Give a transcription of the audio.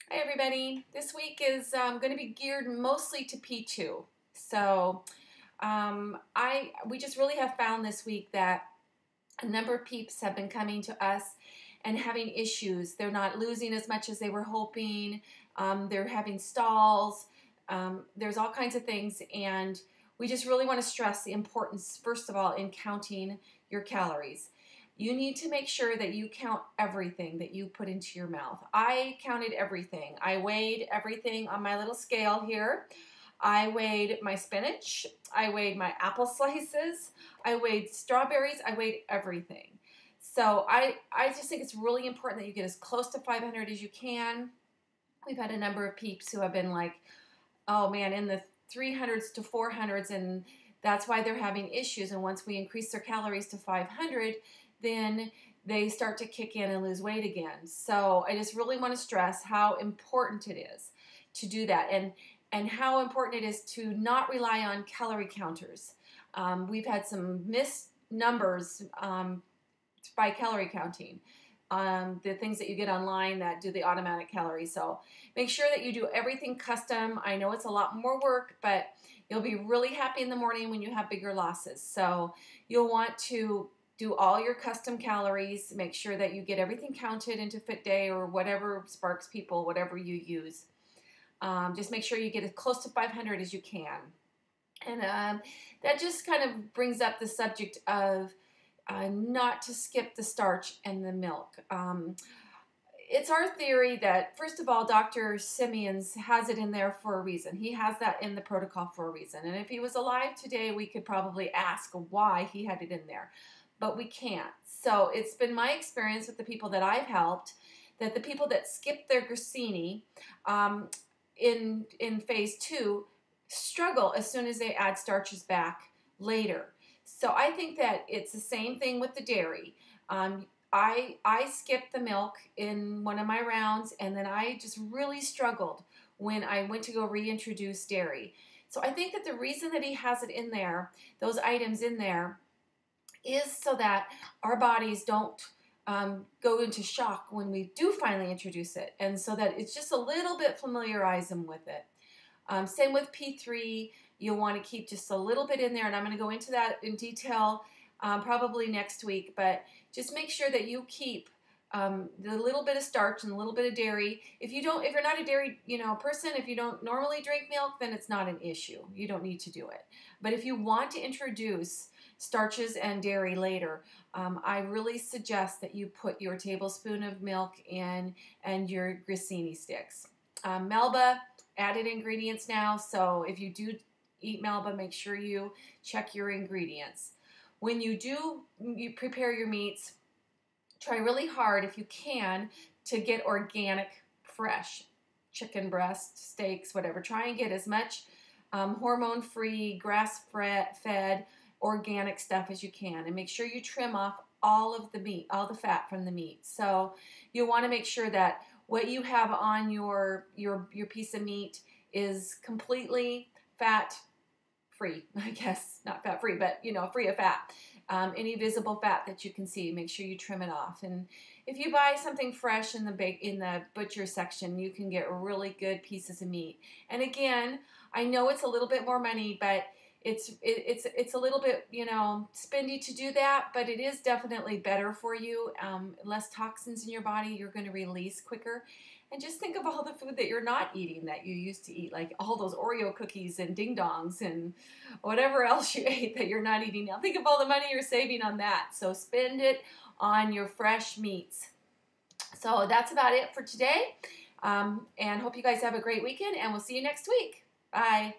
Hi everybody. This week is going to be geared mostly to P2. So we just really have found this week that a number of peeps have been coming to us and having issues. They're not losing as much as they were hoping. They're having stalls. There's all kinds of things, and we just really want to stress the importance, first of all, in counting your calories. You need to make sure that you count everything that you put into your mouth. I counted everything. I weighed everything on my little scale here. I weighed my spinach. I weighed my apple slices. I weighed strawberries. I weighed everything. So I just think it's really important that you get as close to 500 as you can. We've had a number of peeps who have been like, oh man, in the 300s to 400s, and that's why they're having issues. And once we increase their calories to 500, then they start to kick in and lose weight again. So I just really want to stress how important it is to do that, and how important it is to not rely on calorie counters. We've had some missed numbers by calorie counting. The things that you get online that do the automatic calories. So make sure that you do everything custom. I know it's a lot more work, but you'll be really happy in the morning when you have bigger losses. So you'll want to do all your custom calories. Make sure that you get everything counted into FitDay or whatever Sparks People, whatever you use. Just make sure you get as close to 500 as you can. And that just kind of brings up the subject of not to skip the starch and the milk. It's our theory that, first of all, Dr. Simeon's has it in there for a reason. He has that in the protocol for a reason. And if he was alive today, we could probably ask why he had it in there. But we can't. So it's been my experience with the people that I've helped that the people that skip their grissini in phase 2 struggle as soon as they add starches back later. So I think that it's the same thing with the dairy. I skipped the milk in one of my rounds, and then I just really struggled when I went to go reintroduce dairy. So I think that the reason that he has it in there, those items in there, is so that our bodies don't go into shock when we do finally introduce it, and so that it's just a little bit familiarize them with it. Same with P3, you'll want to keep just a little bit in there, and I'm going to go into that in detail probably next week, but just make sure that you keep the little bit of starch and a little bit of dairy. If you're not a dairy person, if you don't normally drink milk, then it's not an issue. You don't need to do it. But if you want to introduce starches and dairy later, I really suggest that you put your tablespoon of milk in and your grissini sticks. Melba, added ingredients now, so if you do eat Melba, make sure you check your ingredients. When you prepare your meats, try really hard, if you can, to get organic, fresh chicken breast, steaks, whatever. Try and get as much hormone-free, grass-fed, organic stuff as you can, and make sure you trim off all of the meat, all the fat from the meat. So you want to make sure that what you have on your piece of meat is completely fat-free. I guess not fat-free, but free of fat. Any visible fat that you can see, make sure you trim it off. And if you buy something fresh in the butcher section, you can get really good pieces of meat. And again, I know it's a little bit more money, but it's a little bit spendy to do that, but it is definitely better for you. Less toxins in your body, you're going to release quicker. And just think of all the food that you're not eating that you used to eat, like all those Oreo cookies and ding dongs and whatever else you ate that you're not eating now. Think of all the money you're saving on that. So spend it on your fresh meats. So that's about it for today. And hope you guys have a great weekend, and we'll see you next week. Bye.